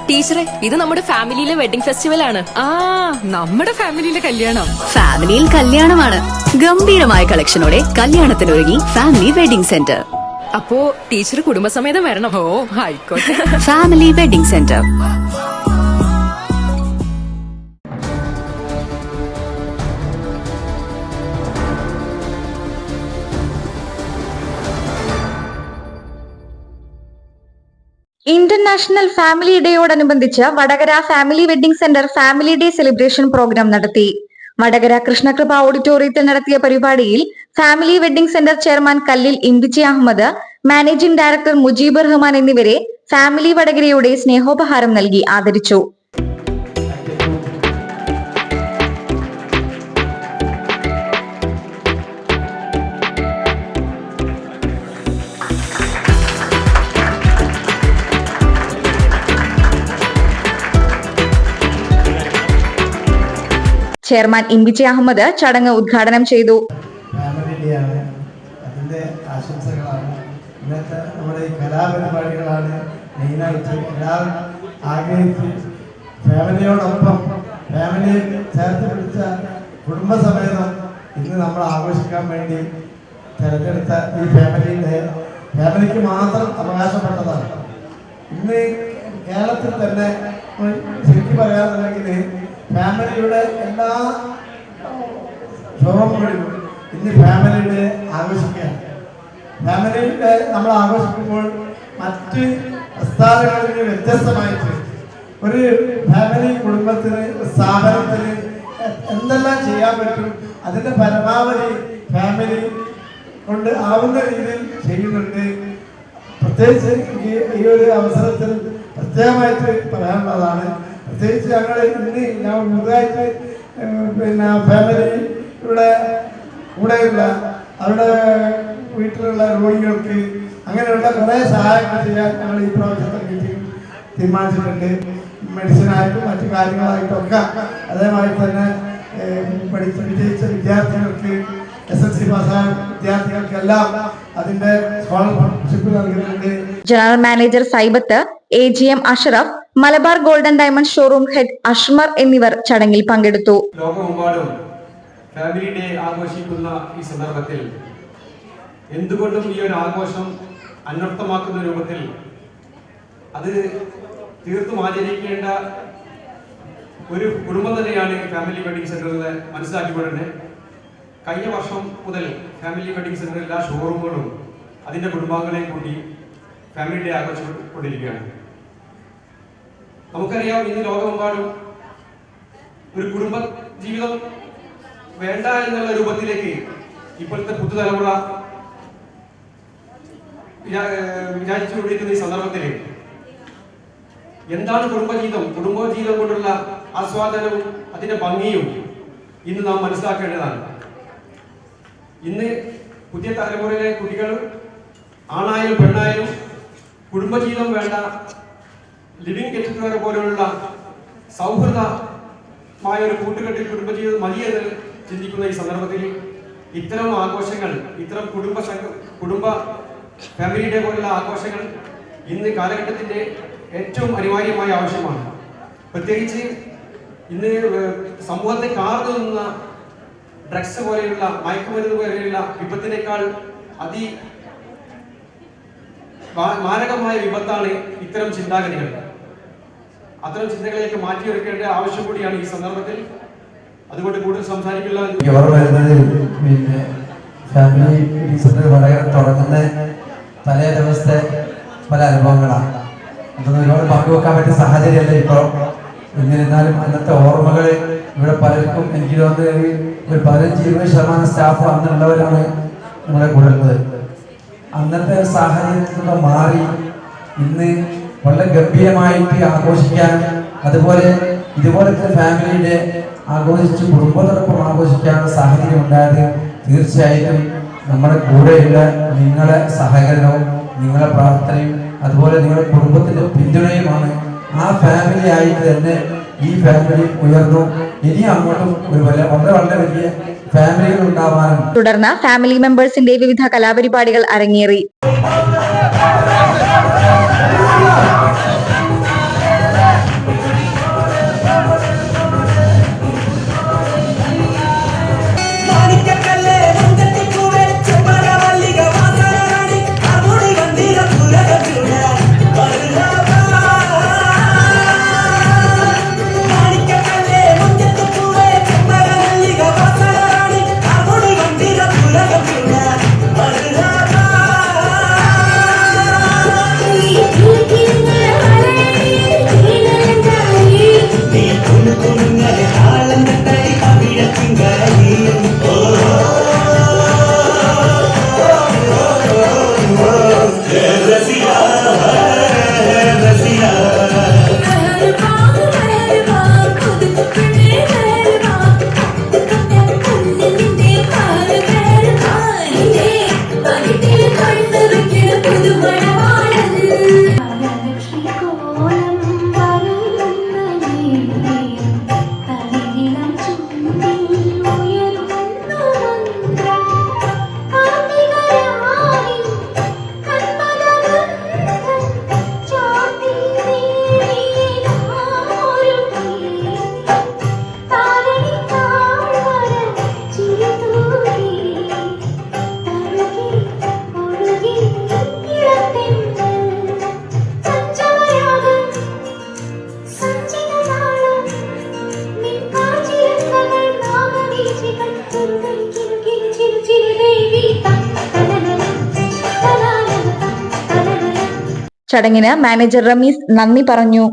ടീച്ചറെ, ഇത് നമ്മുടെ ഫാമിലിയിലെ വെഡിങ് ഫെസ്റ്റിവൽ ആണ്. നമ്മുടെ ഫാമിലിയിലെ കല്യാണം. ഫാമിലിയിൽ കല്യാണമാണ്. ഗംഭീരമായ കളക്ഷനോടെ കല്യാണത്തിനൊരുങ്ങി ഫാമിലി വെഡിംഗ് സെന്റർ. അപ്പോ ടീച്ചർ കുടുംബസമേതം വരണം. ഓ ആയിക്കോട്ടെ. Family wedding centre. International family ഡേയോടനുബന്ധിച്ച് Vadakara family wedding centre family day celebration programme നടത്തി. വടകര കൃഷ്ണകൃപ ഓഡിറ്റോറിയത്തിൽ നടത്തിയ പരിപാടിയിൽ ഫാമിലി വെഡിംഗ് സെന്റർ ചെയർമാൻ കല്ലിൽ ഇംബിച്ചി അഹമ്മദ്, മാനേജിംഗ് ഡയറക്ടർ മുജീബ് റഹ്മാൻ എന്നിവരെ ഫാമിലി വടകരയുടെ സ്നേഹോപഹാരം നൽകി ആദരിച്ചു. ചെയർമാൻ ഇംബിച്ചി അഹമ്മദ് ചടങ്ങ് ഉദ്ഘാടനം ചെയ്തു. അതിൻ്റെ ആശംസകളാണ്. ഇന്നത്തെ നമ്മുടെ ഈ കലാപരിപാടികളാണ് മെയിനായിട്ട് എല്ലാവരും ആഗ്രഹിച്ച് ഫാമിലിയോടൊപ്പം ഫാമിലിയെ ചേർത്ത് പിടിച്ച കുടുംബസമേതം ഇന്ന് നമ്മൾ ആഘോഷിക്കാൻ വേണ്ടി തിരഞ്ഞെടുത്ത ഈ ഫാമിലിക്ക് മാത്രം അവകാശപ്പെട്ടതാണ്. ഇന്ന് കേരളത്തിൽ തന്നെ ശരിക്കും പറയാന്നുണ്ടെങ്കിൽ ഫാമിലിയുടെ എല്ലാ ഷോറൂമുകളിലും ഇന്ന് ഫാമിലിയുടെ ആഘോഷിക്കുകയാണ്. ഫാമിലിയുടെ നമ്മൾ ആഘോഷിക്കുമ്പോൾ മറ്റ് പ്രസ്ഥാനങ്ങളിൽ നിന്ന് വ്യത്യസ്തമായിട്ട് ഒരു ഫാമിലി കുടുംബത്തിന് സ്ഥാപനത്തിന് എന്തെല്ലാം ചെയ്യാൻ പറ്റും അതിൻ്റെ പരമാവധി ഫാമിലി കൊണ്ട് ആവുന്ന രീതിയിൽ ചെയ്യുന്നുണ്ട്. പ്രത്യേകിച്ച് ഈ ഒരു അവസരത്തിൽ പ്രത്യേകമായിട്ട് പറയാനുള്ളതാണ്. പ്രത്യേകിച്ച് ഞങ്ങൾ പുതുതായിട്ട് ഫാമിലിയുടെ കൂടെയുള്ള അവരുടെ വീട്ടിലുള്ള രോഗികൾക്ക് അങ്ങനെയുള്ള കുറേ സഹായങ്ങൾ ചെയ്യാൻ ഞങ്ങൾ ഈ പ്രാവശ്യത്തെ മീറ്റിംഗ് തീരുമാനിച്ചിട്ടുണ്ട്. മെഡിസിനായിട്ടും മറ്റു കാര്യങ്ങളായിട്ടൊക്കെ അതേമാതിരി തന്നെ വിജയിച്ച വിദ്യാർത്ഥികൾക്ക് SSLC പാസ്സായ വിദ്യാർത്ഥികൾക്കെല്ലാം അതിന്റെ സ്കോളർഷിപ്പ് നൽകുന്നുണ്ട്. General manager Saibath, AGM Ashraf, Malabar golden diamond showroom head Ashmar എന്നിവർ ചടങ്ങിൽ പങ്കെടുത്തു. ലോകമെമ്പാടും ഫാമിലി ഡേ ആഘോഷിക്കുന്ന ഈ സന്ദർഭത്തിൽ എന്തുകൊണ്ടും ഈ ഒരു ആഘോഷം അനർത്ഥമാക്കുന്ന രൂപത്തിൽ അത് തീർത്തും ആചരിക്കേണ്ട ഒരു കുടുംബം തന്നെയാണ് ഫാമിലി വെഡിങ് സെന്റർ എന്ന് മനസ്സിലാക്കിക്കൊണ്ടേ കഴിഞ്ഞ വർഷം മുതൽ ഫാമിലി വെഡിങ് സെന്റർ എല്ലാ ഷോറൂമുകളും അതിൻ്റെ കുടുംബാംഗങ്ങളെയും കൂട്ടി ഫാമിലി ഡേ ആഘോഷിച്ചുകൊണ്ടിരിക്കുകയാണ്. നമുക്കറിയാം, ഇന്ന് ലോകമെമ്പാടും ഒരു കുടുംബ ജീവിതം വേണ്ട എന്നുള്ള രൂപത്തിലേക്ക് ഇപ്പോഴത്തെ പുതുതലമുറ വിചാരിച്ചുകൊണ്ടിരിക്കുന്ന ഈ സന്ദർഭത്തിൽ എന്താണ് കുടുംബജീവിതം കൊണ്ടുള്ള ആസ്വാദനവും അതിന്റെ ഭംഗിയും ഇന്ന് നാം മനസ്സിലാക്കേണ്ടതാണ്. ഇന്ന് പുതിയ തലമുറയിലെ കുട്ടികൾ ആണായാലും പെണ്ണായാലും കുടുംബജീവിതം വേണ്ട, ലിവിങ് ഗെറ്റ് പോലെയുള്ള സൗഹൃദമായ ഒരു കൂട്ടുകെട്ടിൽ കുടുംബജീവിതം മതിയെന്ന് ചിന്തിക്കുന്ന ഈ സന്ദർഭത്തിൽ ഇത്തരം ആഘോഷങ്ങൾ, ഇത്തരം കുടുംബ ഫാമിലി ഡേ പോലുള്ള ആഘോഷങ്ങൾ ഇന്ന് കാലഘട്ടത്തിന്റെ ഏറ്റവും അനിവാര്യമായ ആവശ്യമാണ്. പ്രത്യേകിച്ച് ഇന്ന് സമൂഹത്തെ കാർന്നു നിന്ന ഡ്രഗ്സ് പോലെയുള്ള മയക്കുമരുന്ന് പോലെയുള്ള വിപത്തിനേക്കാൾ മാരകമായ വിപത്താണ് ഇത്തരം ചിന്താഗതികൾ. അത്തരം ചിന്തകളിലേക്ക് മാറ്റിയെടുക്കേണ്ട ആവശ്യം കൂടിയാണ് ഈ സന്ദർഭത്തിൽ. അതുകൊണ്ട് കൂടുതൽ സംസാരിക്കില്ല. ഫാമിലി സെന്റർ വടകര തുടങ്ങുന്ന തലേ ദിവസത്തെ പല അനുഭവങ്ങളാണ്. അതൊന്നും ഒരുപാട് പങ്കുവെക്കാൻ പറ്റിയ സാഹചര്യമല്ല ഇപ്പോൾ. എന്നിരുന്നാലും അന്നത്തെ ഓർമ്മകൾ ഇവിടെ പലർക്കും, എനിക്ക് തോന്നുന്നത് ഒരു 15-20% സ്റ്റാഫ് അന്നുള്ളവരാണ് നമ്മളെ കൂടെ ഉള്ളത്. അന്നത്തെ സാഹചര്യത്തിൽ നിന്ന് മാറി ഇന്ന് വളരെ ഗംഭീരമായിട്ട് ആഘോഷിക്കാൻ, അതുപോലെ ഇതുപോലത്തെ ഫാമിലി ഡേ ആഘോഷിച്ച് കുടുംബത്തോടൊപ്പം ആഘോഷിക്കാനുള്ള സാഹചര്യം ഉണ്ടായത് തീർച്ചയായിട്ടും നമ്മുടെ കൂടെയുള്ള നിങ്ങളുടെ സഹകരണവും നിങ്ങളുടെ പ്രാർത്ഥനയും അതുപോലെ നിങ്ങളുടെ കുടുംബത്തിന്റെ പിന്തുണയുമാണ്. ആ ഫാമിലി ആയിട്ട് തന്നെ ഈ ഫാമിലി ഉയർന്നു. ഇനി അങ്ങോട്ടും ഒരു വളരെ വലിയ ഫാമിലികൾ ഉണ്ടാവാനും. തുടർന്ന് ഫാമിലി മെമ്പേഴ്സിന്റെ വിവിധ കലാപരിപാടികൾ അരങ്ങേറി. ചടങ്ങിന് മാനേജർ റമീസ് നന്ദി പറഞ്ഞു.